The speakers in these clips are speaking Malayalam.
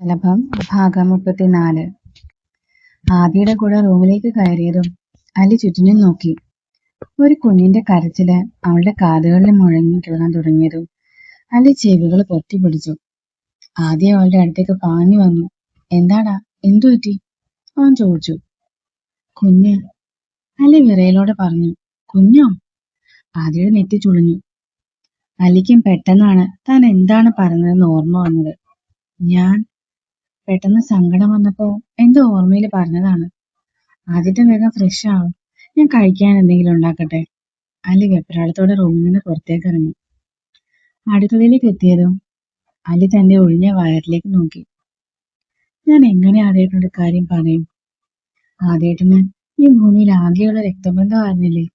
ശലഭം ഭാഗം 34. ആദിയുടെ കൂടെ റൂമിലേക്ക് കയറിയതും അലി ചുറ്റിനും നോക്കി. ഒരു കുഞ്ഞിന്റെ കരച്ചില് അവളുടെ കാതുകളിൽ മുഴങ്ങി കേൾക്കാൻ തുടങ്ങിയതും അലി ചെവികൾ പൊത്തിപ്പിടിച്ചു. ആദ്യം അവളുടെ അടുത്തേക്ക് പാഞ്ഞു വന്നു. എന്താടാ, എന്തു പറ്റി? അവൻ ചോദിച്ചു. കുഞ്ഞ്, അലി വിറയലോടെ പറഞ്ഞു. കുഞ്ഞോ? ആദിയുടെ നെറ്റി ചുളിഞ്ഞു. അലിക്കും പെട്ടെന്നാണ് താൻ എന്താണ് പറഞ്ഞതെന്ന് ഓർമ്മ വന്നത്. ഞാൻ പെട്ടെന്ന് സങ്കടം വന്നപ്പോ എന്തോ ഓർമ്മയിൽ പറഞ്ഞതാണ്. ആദ്യത്തെ വേഗം ഫ്രഷ് ആവും, ഞാൻ കഴിക്കാൻ എന്തെങ്കിലും ഉണ്ടാക്കട്ടെ. അലി വെപ്രാളത്തോടെ റൂമിൽ നിന്ന് പുറത്തേക്ക് ഇറങ്ങി. അടുക്കളയിലേക്ക് എത്തിയതും അലി തന്റെ ഒഴിഞ്ഞ വയറിലേക്ക് നോക്കി. ഞാൻ എങ്ങനെ ആദ്യേട്ടനോട് കാര്യം പറയും? ആദ്യേട്ടന് ഈ ഭൂമിയിൽ ആകെയുള്ള രക്തബന്ധമായിരുന്നില്ലേ?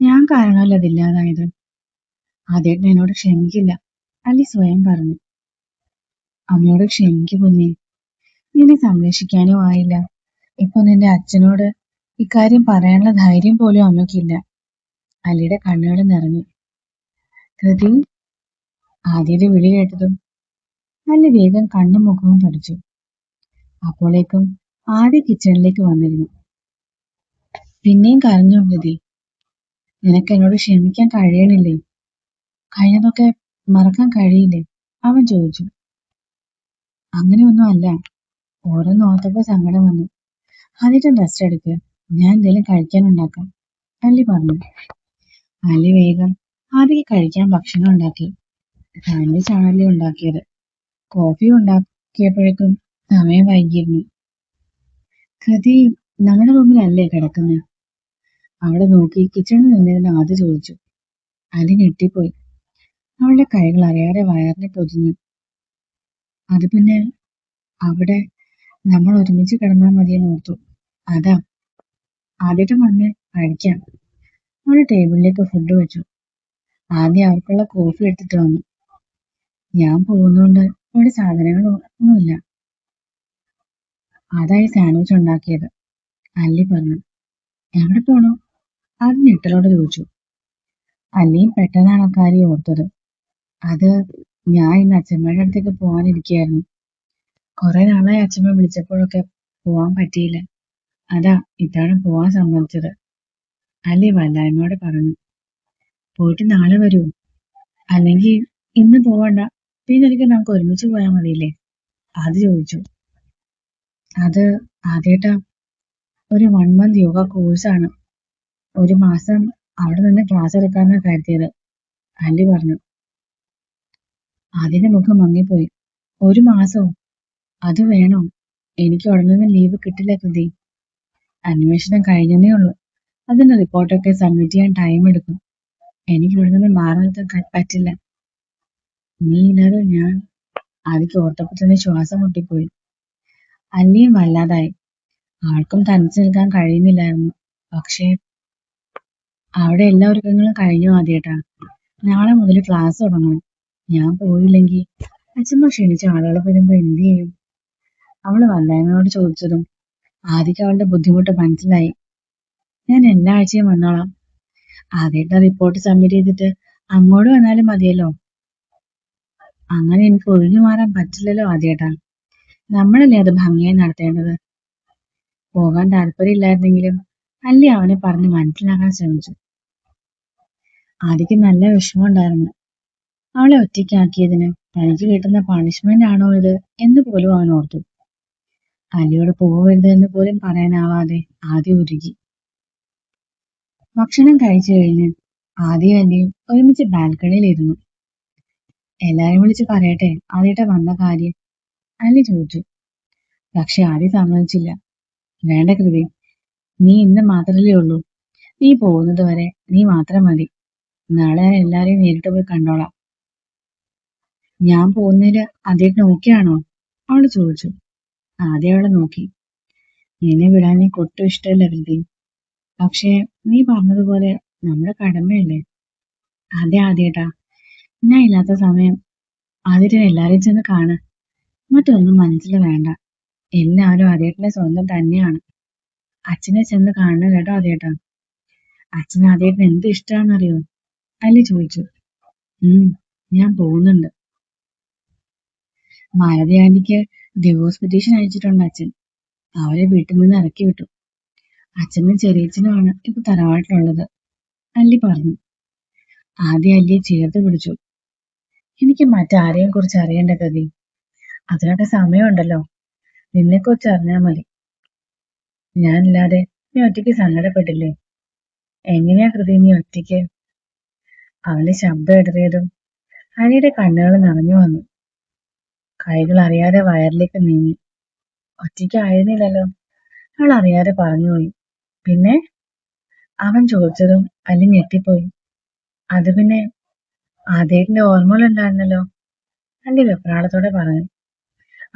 ഞാൻ കാരണമല്ല അതില്ലാതായത്. ആദ്യേട്ടൻ എന്നോട് ക്ഷമിക്കില്ല, അലി സ്വയം പറഞ്ഞു. അമ്മയോട് ക്ഷമിക്കു കുഞ്ഞേ, നിന്നെ സംരക്ഷിക്കാനോ ആയില്ല. ഇപ്പൊ നിന്റെ അച്ഛനോട് ഇക്കാര്യം പറയാനുള്ള ധൈര്യം പോലും അമ്മയ്ക്കില്ല. അലിയുടെ കണ്ണുകൾ നിറഞ്ഞു. കൃതി, ആദ്യയുടെ വിളി കേട്ടതും അലി വേഗം കണ്ണും മുഖവും തുടച്ചു. അപ്പോഴേക്കും ആദ്യ കിച്ചണിലേക്ക് വന്നിരുന്നു. പിന്നെയും കരഞ്ഞു കൃതി? നിനക്ക് എന്നോട് ക്ഷമിക്കാൻ കഴിയണില്ലേ? കഴിഞ്ഞതൊക്കെ മറക്കാൻ കഴിയില്ലേ? അവൻ ചോദിച്ചു. അങ്ങനെയൊന്നും അല്ല, ഓരോന്ന് ഓർത്തപ്പോ സങ്കടം വന്നു. ആദ്യം റെസ്റ്റ് എടുക്കുക, ഞാൻ എന്തെങ്കിലും കഴിക്കാൻ ഉണ്ടാക്കാം, അലി പറഞ്ഞു. അലി വേഗം ആദ്യം കഴിക്കാൻ ഭക്ഷണം ഉണ്ടാക്കി. സാൻഡ്വിച്ച് ആണല്ലേ ഉണ്ടാക്കിയത്. കോഫി ഉണ്ടാക്കിയപ്പോഴേക്കും സമയം വൈകിയിരുന്നു. കൃതി ഞങ്ങളുടെ റൂമിലല്ലേ കിടക്കുന്നത്? അവിടെ നോക്കി കിച്ചണിൽ നിന്നിരുന്ന ആദ്യം ചോദിച്ചു. അലി ഞെട്ടിപ്പോയി. അവളുടെ കൈകൾ അറിയാതെ വയറിനെ പൊതിഞ്ഞു. അത് പിന്നെ അവിടെ നമ്മൾ ഒരുമിച്ച് കിടന്നാൽ മതിയെന്ന് ഓർത്തു. അതാ. ആദ്യം വന്ന് കഴിക്കാം. അവൾ ടേബിളിലേക്ക് ഫുഡ് വെച്ചു. ആദ്യം അവർക്കുള്ള കോഫി എടുത്തിട്ട് വന്നു. ഞാൻ പോകുന്നതുകൊണ്ട് ഇവിടെ സാധനങ്ങളൊന്നുമില്ല. അതായി സാൻഡ്വിച്ച് ഉണ്ടാക്കിയത്, അല്ലി പറഞ്ഞു. എവിടെ പോണു? അത് ഞെട്ടലോടെ ചോദിച്ചു. അല്ലിയും പെട്ടെന്നാണ് അക്കാര്യം ഓർത്തത്. അത് ഞാൻ ഇന്ന് അച്ഛമ്മയുടെ അടുത്തേക്ക് പോകാനിരിക്കുകയായിരുന്നു. കുറെ നാളായി അച്ഛമ്മ വിളിച്ചപ്പോഴൊക്കെ പോവാൻ പറ്റിയില്ല. അതാ ഇത്തവണ പോവാൻ സമ്മതിച്ചത്, അല്ലി വല്ലായ്മയോടെ പറഞ്ഞു. പോയിട്ട് നാളെ വരൂ? അല്ലെങ്കിൽ ഇന്ന് പോവണ്ട, പിന്നെ ഒരിക്കൽ നമുക്ക് ഒരുമിച്ച് പോയാൽ മതിയില്ലേ? അത് ചോദിച്ചു. അത് ആദ്യമായിട്ടാ ഒരു 1 month യോഗ കോഴ്സാണ്. 1 മാസം അവിടെ നിന്ന് ക്ലാസ് എടുക്കാമെന്ന് കരുതിയത്, അല്ലി പറഞ്ഞു. അതിന്റെ മുഖം മങ്ങിപ്പോയി. 1 മാസമോ? അത് വേണോ? എനിക്ക് ഉടനെ നിന്ന് ലീവ് കിട്ടില്ല കൃതി. അന്വേഷണം കഴിഞ്ഞതേ ഉള്ളൂ. അതിന്റെ റിപ്പോർട്ടൊക്കെ സബ്മിറ്റ് ചെയ്യാൻ ടൈം എടുക്കും. എനിക്ക് ഇവിടെ നിന്ന് മാറി നിർത്താൻ പറ്റില്ല. നീ ഇല്ലാതെ ഞാൻ. ആദ്യക്ക് ഓർത്തപ്പോ തന്നെ ശ്വാസം മുട്ടിപ്പോയി. അല്ലിയും വല്ലാതായി. ആൾക്കും തനിച്ചു നിൽക്കാൻ കഴിയുന്നില്ലായിരുന്നു. പക്ഷേ അവിടെ എല്ലാ ഒരുക്കങ്ങളും കഴിഞ്ഞു ആദ്യേട്ടാ. നാളെ മുതൽ ക്ലാസ് തുടങ്ങണം. ഞാൻ പോയില്ലെങ്കിൽ അച്ഛമ്മ ക്ഷണിച്ച ആളുകൾ വരുമ്പോ എന്ത് ചെയ്യും? അവള് വല്ലായ്മയോട് ചോദിച്ചതും ആദ്യക്ക് അവളുടെ ബുദ്ധിമുട്ട് മനസ്സിലായി. ഞാൻ എല്ലാ ആഴ്ചയും വന്നോളാം. ആദ്യത്തെ റിപ്പോർട്ട് സബ്മിറ്റ് ചെയ്തിട്ട് അങ്ങോട്ട് വന്നാലും മതിയല്ലോ. അങ്ങനെ എനിക്ക് ഒഴിഞ്ഞു മാറാൻ പറ്റില്ലല്ലോ ആദ്യേട്ടാ. നമ്മളല്ലേ അത് ഭംഗിയായി നടത്തേണ്ടത്. പോകാൻ താല്പര്യമില്ലായിരുന്നെങ്കിലും അല്ലി അവനെ പറഞ്ഞ് മനസ്സിലാക്കാൻ ശ്രമിച്ചു. ആദ്യക്ക് നല്ല വിഷമമുണ്ടായിരുന്നു. അവളെ ഒറ്റയ്ക്കാക്കിയതിന് തനിക്ക് കിട്ടുന്ന പണിഷ്മെന്റ് ആണോ ഇത് എന്ന് പോലും അവൻ ഓർത്തു. അലിയോട് പോകരുത് എന്ന് പോലും പറയാനാവാതെ ആദ്യം ഉരുകി. ഭക്ഷണം കഴിച്ചു കഴിഞ്ഞ് ആദ്യം അല്ലിയും ഒരുമിച്ച് ബാൽക്കണിയിലിരുന്നു. എല്ലാരും വിളിച്ച് പറയട്ടെ ആദ്യത്തെ വന്ന കാര്യം, അല്ലി ചോദിച്ചു. പക്ഷെ ആദ്യം സമ്മതിച്ചില്ല. വേണ്ട കൃതി, നീ ഇന്ന് മാത്രമല്ലേ ഉള്ളൂ. നീ പോകുന്നത് വരെ നീ മാത്രം മതി. നാളെ ഞാൻ എല്ലാരെയും നേരിട്ട് പോയി കണ്ടോളാം. ഞാൻ പോകുന്നതില് ആദ്യം ഓക്കെയാണോ? അവള് ചോദിച്ചു. ആദ്യം അവളെ നോക്കി. നിന്നെ വിടാൻ എനിക്ക് ഒട്ടും ഇഷ്ടമല്ല കൃതി. പക്ഷേ നീ പറഞ്ഞതുപോലെ നമ്മുടെ കടമയല്ലേ. അതെ ആദ്യേട്ടാ, ഞാൻ ഇല്ലാത്ത സമയം ആദ്യം എല്ലാരെയും ചെന്ന് കാണ്. മറ്റൊന്നും മനസ്സിൽ വേണ്ട. എല്ലാവരും ആദ്യേട്ടന്റെ സ്വന്തം തന്നെയാണ്. അച്ഛനെ ചെന്ന് കാണണം കേട്ടോ ആദ്യേട്ടാ. അച്ഛന് ആദ്യേട്ടന് എന്ത് ഇഷ്ടമാണെന്നറിയോ? അല്ലി ചോദിച്ചു. ഞാൻ പോകുന്നുണ്ട്. മാലതി ആന്റിക്ക് ഡിവോഴ്സ് പെറ്റീഷൻ അയച്ചിട്ടുണ്ട് അച്ഛൻ. അവരെ വീട്ടിൽ നിന്ന് ഇറക്കി വിട്ടു. അച്ഛനും ചെറിയച്ഛനുമാണ് ഇപ്പൊ തറവാട്ടിലുള്ളത്, അല്ലി പറഞ്ഞു. ആദ്യം അല്ലിയെ ചേർത്ത് പിടിച്ചു. എനിക്ക് മറ്റാരെയും കുറിച്ച് അറിയേണ്ട ഗതി. അതിനൊക്കെ സമയമുണ്ടല്ലോ. നിന്നെക്കുറിച്ച് അറിഞ്ഞാൽ മതി. ഞാനില്ലാതെ നീ ഒറ്റയ്ക്ക് സങ്കടപ്പെട്ടില്ലേ? എങ്ങനെയാ കൃതി നീ ഒറ്റയ്ക്ക്? അവന്റെ ശബ്ദം ഇടറിയതും അനിയുടെ കണ്ണുകൾ നിറഞ്ഞു വന്നു. കൈകൾ അറിയാതെ വയറിലേക്ക് നീങ്ങി. ഒറ്റയ്ക്ക് ആയിരുന്നില്ലല്ലോ, അവൾ അറിയാതെ പറഞ്ഞുപോയി. പിന്നെ? അവൻ ചോദിച്ചതും അല്ലി ഞെട്ടിപ്പോയി. അത് പിന്നെ ആദ്യത്തിന്റെ ഓർമ്മകളുണ്ടായിരുന്നല്ലോ, അല്ലി വെപ്രാളത്തോടെ പറഞ്ഞു.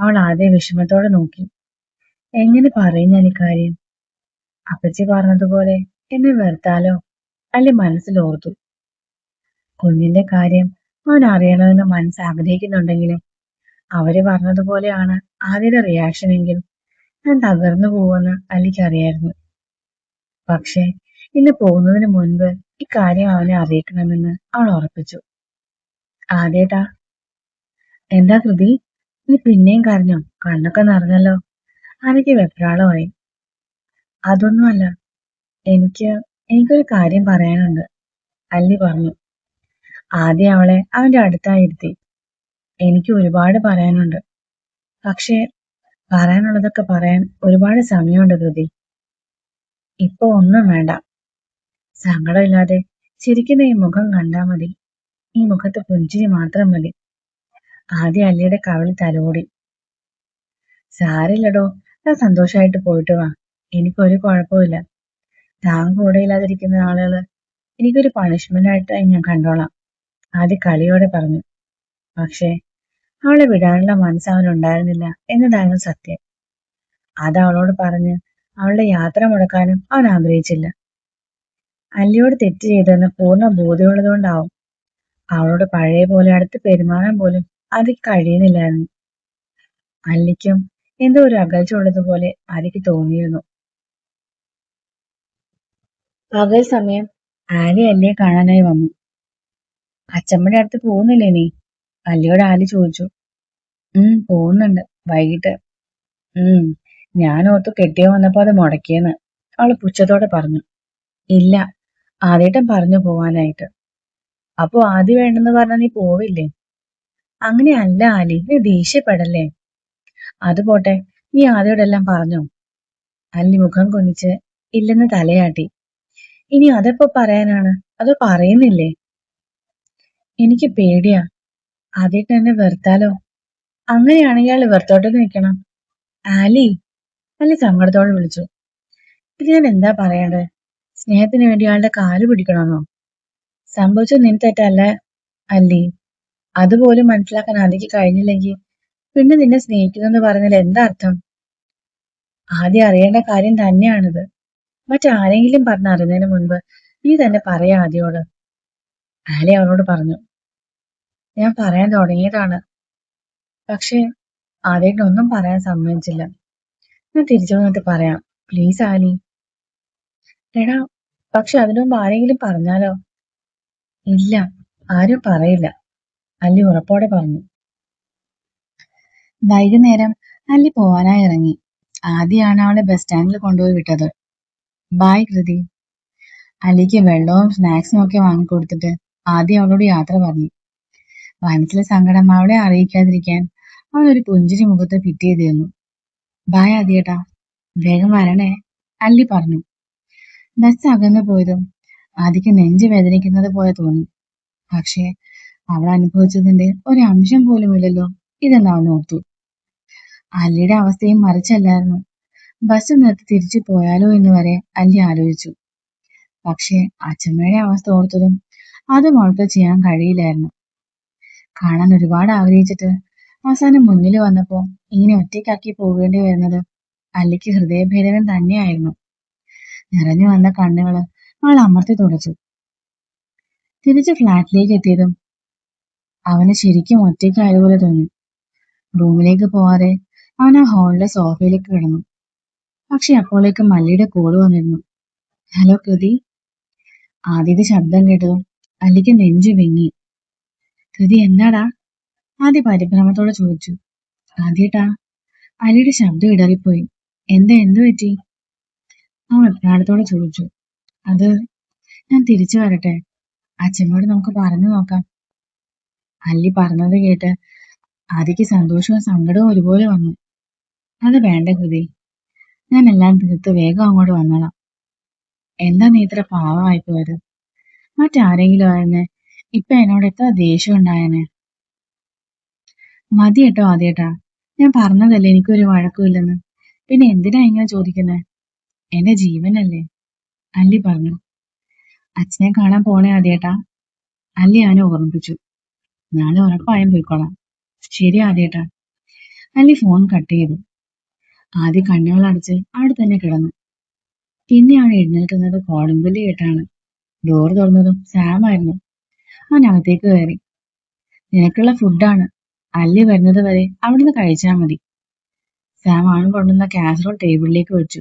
അവൾ ആദ്യം വിഷമത്തോടെ നോക്കി. എങ്ങനെ പറയും ഞാൻ ഇക്കാര്യം? അപ്പച്ചി പറഞ്ഞതുപോലെ എന്നെ വെറുത്താലോ? അല്ലി മനസ്സിൽ ഓർത്തു. കുഞ്ഞിന്റെ കാര്യം അവൻ അറിയണമെന്ന് മനസ്സ് ആഗ്രഹിക്കുന്നുണ്ടെങ്കിലും അവര് പറഞ്ഞതുപോലെയാണ് ആദ്യയുടെ റിയാക്ഷൻ എങ്കിൽ ഞാൻ തകർന്നു പോവുമെന്ന് അല്ലിക്കറിയായിരുന്നു. പക്ഷെ ഇന്ന് പോകുന്നതിന് മുൻപ് ഇക്കാര്യം അവനെ അറിയിക്കണമെന്ന് അവൾ ഉറപ്പിച്ചു. ആദ്യേട്ടാ. എന്താ കൃതി? നീ പിന്നെയും കരഞ്ഞോ? കണ്ണൊക്കെ നിറഞ്ഞല്ലോ. അനക്ക് വെപ്രാളമായി. അതൊന്നുമല്ല, എനിക്കൊരു കാര്യം പറയാനുണ്ട്, അല്ലി പറഞ്ഞു. ആദ്യം അവളെ അവന്റെ അടുത്തായിരുത്തി. എനിക്ക് ഒരുപാട് പറയാനുണ്ട്. പക്ഷേ പറയാനുള്ളതൊക്കെ പറയാൻ ഒരുപാട് സമയമുണ്ട് കൃതി. ഇപ്പൊ ഒന്നും വേണ്ട. സങ്കടമില്ലാതെ ചിരിക്കുന്ന ഈ മുഖം കണ്ടാ മതി. ഈ മുഖത്ത് പുഞ്ചിരി മാത്രം മതി. ആദ്യം അല്ലിയുടെ കവിളിൽ തലോടി. സാരില്ലടോ, ഞാൻ സന്തോഷമായിട്ട് പോയിട്ട് വാ. എനിക്കൊരു കുഴപ്പമില്ല. താൻ കൂടെയില്ലാതിരിക്കുന്ന ആളുകള് എനിക്കൊരു പണിഷ്മെന്റ് ആയിട്ട് ഞാൻ കണ്ടോളാം, ആദ്യം കളിയോടെ പറഞ്ഞു. പക്ഷേ അവളെ വിടാനുള്ള മനസ്സ് അവനുണ്ടായിരുന്നില്ല എന്നതായിരുന്നു സത്യം. അത് അവളോട് പറഞ്ഞ് അവളുടെ യാത്ര മുടക്കാനും അവൻ ആഗ്രഹിച്ചില്ല. അല്ലിയോട് തെറ്റ് ചെയ്തെന്ന് പൂർണ്ണ ബോധ്യമുള്ളതുകൊണ്ടാവും അവളോട് പഴയ പോലെ അടുത്ത് പെരുമാറാൻ പോലും അതിക്ക് കഴിയുന്നില്ലായിരുന്നു. അല്ലിക്കും എന്തോ ഒരു അകൽച്ച ഉള്ളതുപോലെ അതിക്ക് തോന്നിയിരുന്നു. പകൽ സമയം ആലി അല്ലിയെ കാണാനായി വന്നു. അച്ചമ്മയുടെ അടുത്ത് പോകുന്നില്ലേ നീ? അല്ലിയോട് ആലി ചോദിച്ചു. പോകുന്നുണ്ട്, വൈകിട്ട്. ഞാൻ ഓർത്തു കെട്ടിയോ വന്നപ്പോ അത് മുടക്കിയെന്ന്, അവള് പുച്ഛത്തോടെ പറഞ്ഞു. ഇല്ല, ആദ്യേട്ടൻ പറഞ്ഞു പോവാനായിട്ട്. അപ്പൊ ആദ്യം വേണ്ടെന്ന് പറഞ്ഞാ നീ പോവില്ലേ? അങ്ങനെയല്ല ആലി, നീ ദേഷ്യപ്പെടല്ലേ. അത് പോട്ടെ, നീ ആദ്യോടെല്ലാം പറഞ്ഞോ? അല്ലി മുഖം കുനിച്ച് ഇല്ലെന്ന് തലയാട്ടി. ഇനി അതെപ്പോ പറയാനാണ്? അത് പറയുന്നില്ലേ? എനിക്ക് പേടിയാ, ആദ്യേട്ടൻ എന്നെ വെറുത്താലോ? അങ്ങനെയാണെങ്കിൽ അയാൾ വെറുത്തോട്ട് നിൽക്കണം. ആലി, അല്ലി സങ്കടത്തോടെ വിളിച്ചു. ഇത് ഞാൻ എന്താ പറയണ്ടേ? സ്നേഹത്തിന് വേണ്ടി ആളുടെ കാല് പിടിക്കണമെന്നോ? സംഭവിച്ചത് നിൻ തെറ്റല്ല അല്ലി. അതുപോലും മനസ്സിലാക്കാൻ ആദ്യക്ക് കഴിഞ്ഞില്ലെങ്കിൽ പിന്നെ നിന്നെ സ്നേഹിക്കുന്നെന്ന് പറഞ്ഞാൽ എന്താ അർത്ഥം? ആദ്യം അറിയേണ്ട കാര്യം തന്നെയാണിത്. മറ്റാരെങ്കിലും പറഞ്ഞറിയുന്നതിന് മുൻപ് നീ തന്നെ പറയാ ആദ്യോട്, ആലി അവനോട് പറഞ്ഞു. ഞാൻ പറയാൻ തുടങ്ങിയതാണ്, പക്ഷെ ആദ്യമായിട്ടൊന്നും പറയാൻ സമ്മതിച്ചില്ല. ഞാൻ തിരിച്ചു വന്നിട്ട് പറയാം, പ്ലീസ് ആലി. എടാ, പക്ഷെ അതിനു മുമ്പ് ആരെങ്കിലും പറഞ്ഞാലോ? ഇല്ല, ആരും പറയില്ല, അല്ലി ഉറപ്പോടെ പറഞ്ഞു. വൈകുന്നേരം അല്ലി പോവാനായി ഇറങ്ങി. ആദ്യമാണ് അവളെ ബസ് സ്റ്റാൻഡിൽ കൊണ്ടുപോയി വിട്ടത്. ബായ് കൃതി. അല്ലിക്ക് വെള്ളവും സ്നാക്സും ഒക്കെ വാങ്ങിക്കൊടുത്തിട്ട് ആദ്യം അവളോട് യാത്ര പറഞ്ഞു. മനസ്സിലെ സങ്കടം അവളെ അറിയിക്കാതിരിക്കാൻ അവനൊരു പുഞ്ചിരി മുഖത്ത് ഫിറ്റ് ചെയ്തിരുന്നു. ബായ് ആദ്യേട്ടാ, വേഗം വരണേ, അല്ലി പറഞ്ഞു. ബസ് അകന്നു പോയതും ആദ്യക്ക് നെഞ്ച് വേദനിക്കുന്നത് പോലെ തോന്നി. പക്ഷേ അവൾ അനുഭവിച്ചതിന്റെ ഒരു അംശം പോലുമില്ലല്ലോ ഇതെന്ന് അവൻ ഓർത്തു. അല്ലിയുടെ അവസ്ഥയും മറിച്ചല്ലായിരുന്നു. ബസ് നിർത്തി തിരിച്ചു പോയാലോ എന്ന് വരെ അല്ലി ആലോചിച്ചു. പക്ഷേ അച്ഛമ്മയുടെ അവസ്ഥ ഓർത്തതും അതും അവൾക്ക് ചെയ്യാൻ കഴിയില്ലായിരുന്നു. കാണാൻ ഒരുപാട് ആഗ്രഹിച്ചിട്ട് അവസാനം മുന്നിൽ വന്നപ്പോ ഇങ്ങനെ ഒറ്റയ്ക്കാക്കി പോകേണ്ടി വരുന്നത് അല്ലിക്ക് ഹൃദയഭേദകം തന്നെയായിരുന്നു. നിറഞ്ഞു വന്ന കണ്ണുകള് അവൾ അമർത്തി തുടച്ചു. തിരിച്ച് ഫ്ലാറ്റിലേക്ക് എത്തിയതും അവന് ശരിക്കും ഒറ്റയ്ക്കായതുപോലെ തോന്നി. റൂമിലേക്ക് പോവാതെ അവൻ ആ ഹാളിലെ സോഫയിലേക്ക് കിടന്നു. പക്ഷെ അപ്പോഴേക്കും മല്ലിയുടെ കോള് വന്നിരുന്നു. ഹലോ കൃതി. ആദ്യത്തെ ശബ്ദം കേട്ടതും അല്ലിക്ക് നെഞ്ചു വിങ്ങി. കൃതി, എന്താടാ? ആദ്യ പരിഭ്രമത്തോടെ ചോദിച്ചു. ആദ്യേട്ടാ, അലിയുടെ ശബ്ദം ഇടറിപ്പോയി. എന്തു പറ്റി? അവൻ വെപ്രാളത്തോടെ ചോദിച്ചു. അത് ഞാൻ തിരിച്ചു വരട്ടെ, അച്ഛനോട് നമുക്ക് പറഞ്ഞു നോക്കാം. അല്ലി പറഞ്ഞത് കേട്ട് ആദിക്ക് സന്തോഷവും സങ്കടവും ഒരുപോലെ വന്നു. അത് വേണ്ട കൃതി, ഞാൻ എല്ലാം തീർത്ത് വേഗം അങ്ങോട്ട് വന്നോളാം. എന്താ നീ ഇത്ര പാവമായി പോയത്? മറ്റാരെങ്കിലും ആയിരുന്നെ ഇപ്പൊ എന്നോട് എത്ര ദേഷ്യം ഉണ്ടായനെ. മതി കേട്ടോ ആദ്യേട്ടാ, ഞാൻ പറഞ്ഞതല്ലേ എനിക്കൊരു വഴക്കുമില്ലെന്ന്. പിന്നെ എന്തിനാ ഇങ്ങനെ ചോദിക്കുന്നെ? എന്റെ ജീവനല്ലേ, അല്ലി പറഞ്ഞു. അച്ഛനെ കാണാൻ പോണേ ആദ്യേട്ടാ, അല്ലി അവനെ ഓർമ്മിപ്പിച്ചു. നാളെ ഉറപ്പായും പോയിക്കോളാം. ശരി ആദ്യേട്ടാ. അല്ലി ഫോൺ കട്ട് ചെയ്തു. ആദ്യം കണ്ണുകളടച്ച് അവിടെ തന്നെ കിടന്നു. പിന്നെ അവൻ എഴുന്നേൽക്കുന്നത് കോളിംഗ് ബെല്ല് കേട്ടാണ്. ഡോർ തുറന്നതും സാം ആയിരുന്നു. അവൻ അകത്തേക്ക് കയറി. നിനക്കുള്ള ഫുഡാണ്, അല്ലി വരുന്നത് വരെ അവിടുന്ന് കഴിച്ചാൽ മതി. സാം അവൻ കൊണ്ടുവന്ന കാസറോൾ ടേബിളിലേക്ക് വെച്ചു.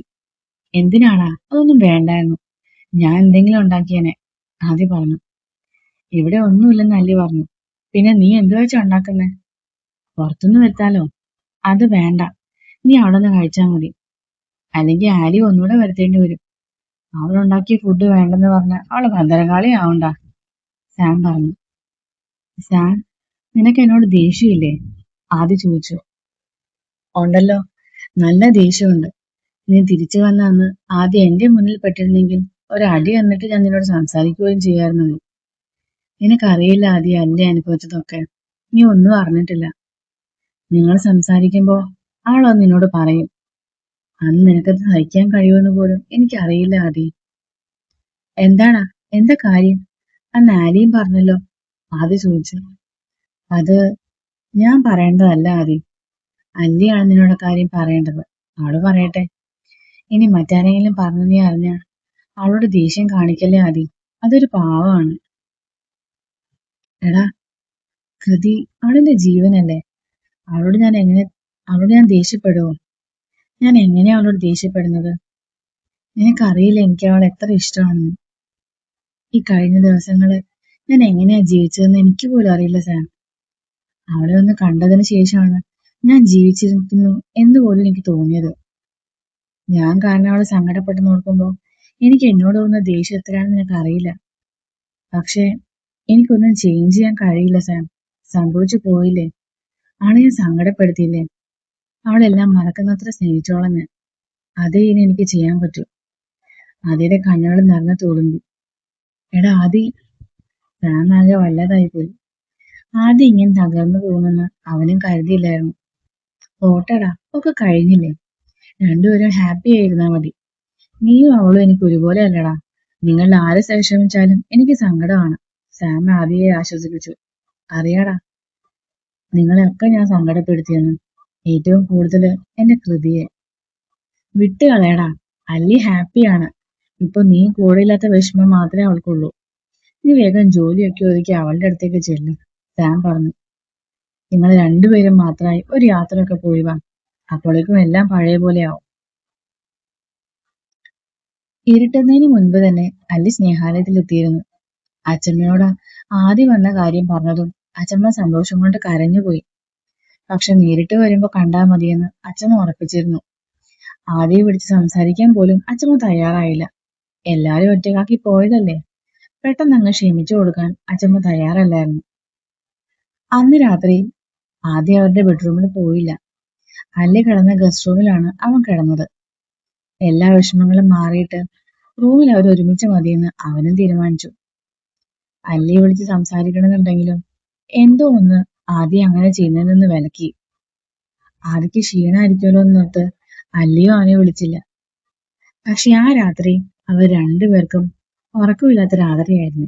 എന്തിനാടാ, അതൊന്നും വേണ്ടായിരുന്നു, ഞാൻ എന്തെങ്കിലും ഉണ്ടാക്കിയേനെ, ആദ്യം പറഞ്ഞു. ഇവിടെ ഒന്നുമില്ലെന്ന് അല്ലി പറഞ്ഞു. പിന്നെ നീ എന്തു വെച്ചാ ഉണ്ടാക്കുന്നേ? പുറത്തുനിന്ന് വരുത്താലോ. അത് വേണ്ട, നീ അവിടെ നിന്ന് കഴിച്ചാൽ മതി, അല്ലെങ്കിൽ ആലി ഒന്നുകൂടെ വരുത്തേണ്ടി വരും. അവളുണ്ടാക്കിയ ഫുഡ് വേണ്ടെന്ന് പറഞ്ഞ അവള് ഭദ്രകാളി ആവണ്ട, സാം പറഞ്ഞു. സാം, നിനക്ക് എന്നോട് ദേഷ്യമില്ലേ? ആദ്യം ചോദിച്ചു. ഉണ്ടല്ലോ, നല്ല ദേഷ്യമുണ്ട്. നീ തിരിച്ചു വന്ന അന്ന് ആദ്യം എന്റെ മുന്നിൽ പെട്ടിരുന്നെങ്കിൽ ഒരടി എന്നിട്ട് ഞാൻ നിന്നോട് സംസാരിക്കുകയും ചെയ്യാറുള്ളൂ. നിനക്കറിയില്ല ആദ്യം അല്ലേ അനുഭവിച്ചതൊക്കെ, നീ ഒന്നും അറിഞ്ഞിട്ടില്ല. നിങ്ങൾ സംസാരിക്കുമ്പോ അവളത് നിന്നോട് പറയും. അന്ന് നിനക്കത് സഹിക്കാൻ കഴിയുമെന്ന് പോലും എനിക്കറിയില്ല ആദി. എന്താടാ, എന്താ കാര്യം? അന്ന് ആലിയും പറഞ്ഞല്ലോ, ആദ്യം ചോദിച്ചു. അത് ഞാൻ പറയേണ്ടതല്ല ആദി, അല്ലിയാണ് നിന്നോട് കാര്യം പറയേണ്ടത്. അവള് പറയട്ടെ. ഇനി മറ്റാരെങ്കിലും പറഞ്ഞു നീ അറിഞ്ഞ അവളോട് ദേഷ്യം കാണിക്കല്ലേ ആദി, അതൊരു പാവമാണ്. എടാ കൃതി അവളെന്റെ ജീവനല്ലേ, അവളോട് ഞാൻ ദേഷ്യപ്പെടുവോ? ഞാൻ എങ്ങനെയാ അവളോട് ദേഷ്യപ്പെടുന്നത്? നിനക്കറിയില്ല എനിക്ക് അവളെ എത്ര ഇഷ്ടമാണെന്ന്. ഈ കഴിഞ്ഞ ദിവസങ്ങള് ഞാൻ എങ്ങനെയാ ജീവിച്ചതെന്ന് എനിക്ക് പോലും അറിയില്ല സാം. അവളെ ഒന്ന് കണ്ടതിന് ശേഷമാണ് ഞാൻ ജീവിച്ചിരിക്കുന്നു എന്ന് പോലും എനിക്ക് തോന്നിയത്. ഞാൻ കാരണം അവളെ സങ്കടപ്പെട്ട് നോക്കുമ്പോ എനിക്ക് എന്നോട് തോന്നുന്ന ദേഷ്യം എത്രയാണെന്ന് നിനക്ക് അറിയില്ല. പക്ഷെ എനിക്കൊന്നും ചേഞ്ച് ചെയ്യാൻ കഴിയില്ല സാം. സംഭവിച്ചു പോയില്ലേ, അവളെ ഞാൻ സങ്കടപ്പെടുത്തിയില്ലേ, അവളെല്ലാം മറക്കുന്നത്ര സ്നേഹിച്ചോളാം ഞാൻ. അതേ ഇനി എനിക്ക് ചെയ്യാൻ പറ്റൂ. ആദിയുടെ കണ്ണുകൾ നിറഞ്ഞു തുളുമ്പി. എടാ ആദി, സാം ആകെ വല്ലതായിപ്പോയി. ആദ്യം ഇങ്ങനെ തകർന്നു പോകുമെന്ന് അവനും കരുതിയില്ലായിരുന്നു. പോട്ടടാ, ഒക്കെ കഴിഞ്ഞില്ലേ, രണ്ടുപേരും ഹാപ്പി ആയിരുന്നാ മതി. നീയും അവളും എനിക്ക് ഒരുപോലെ അല്ലടാ, നിങ്ങൾ ആരെ ശ്രമിച്ചാലും എനിക്ക് സങ്കടമാണ്, സാം ആദിയെ ആശ്വസിപ്പിച്ചു. അറിയാടാ, നിങ്ങളെയൊക്കെ ഞാൻ സങ്കടപ്പെടുത്തിയെന്ന്, ഏറ്റവും കൂടുതൽ എന്റെ കൃതിയെ. വിട്ടുകളയടാ, അല്ലി ഹാപ്പിയാണ്. ഇപ്പൊ നീ കൂടെയില്ലാത്ത വിഷമം മാത്രമേ അവൾക്കുള്ളൂ. നീ വേഗം ജോലിയൊക്കെ ഒതുക്കി അവളുടെ അടുത്തേക്ക് ചെല്ലും, സാം പറഞ്ഞു. നിങ്ങൾ രണ്ടുപേരും മാത്രമായി ഒരു യാത്രയൊക്കെ പോയി വാ, അപ്പോഴേക്കും എല്ലാം പഴയ പോലെ ആവും. ഇരുട്ടുന്നതിന് മുൻപ് തന്നെ അല്ലി സ്നേഹാലയത്തിൽ എത്തിയിരുന്നു. അച്ഛമ്മയോട് ആദ്യം വന്ന കാര്യം പറഞ്ഞതും അച്ഛമ്മ സന്തോഷം കൊണ്ട് കരഞ്ഞുപോയി. പക്ഷെ നേരിട്ട് വരുമ്പോ കണ്ടാൽ മതിയെന്ന് അച്ഛമ്മ ഉറപ്പിച്ചിരുന്നു. ആദ്യം വിളിച്ച് സംസാരിക്കാൻ പോലും അച്ഛമ്മ തയ്യാറായില്ല. എല്ലാരും ഒറ്റക്കാക്കി പോയതല്ലേ, പെട്ടെന്ന് അങ്ങ് ക്ഷമിച്ചു കൊടുക്കാൻ അച്ഛമ്മ തയ്യാറല്ലായിരുന്നു. അന്ന് രാത്രി ആദ്യം അവരുടെ ബെഡ്റൂമിൽ പോയില്ല. അല്ലി കിടന്ന ഗസ്റ്റ് റൂമിലാണ് അവൻ കിടന്നത്. എല്ലാ വിഷമങ്ങളും മാറിയിട്ട് റൂമിൽ അവർ ഒരുമിച്ച് മതിയെന്ന് അവനും തീരുമാനിച്ചു. അല്ലിയെ വിളിച്ച് സംസാരിക്കണമെന്നുണ്ടെങ്കിലും എന്തോ ഒന്ന് ആദ്യം അങ്ങനെ ചെയ്യുന്നതെന്ന് വിലക്കി. ആദ്യക്ക് ക്ഷീണമായിരിക്കുമല്ലോ എന്നോർത്ത് അല്ലിയോ അവനെ വിളിച്ചില്ല. പക്ഷെ ആ രാത്രി അവർ രണ്ടുപേർക്കും ഉറക്കമില്ലാത്ത രാത്രിയായിരുന്നു.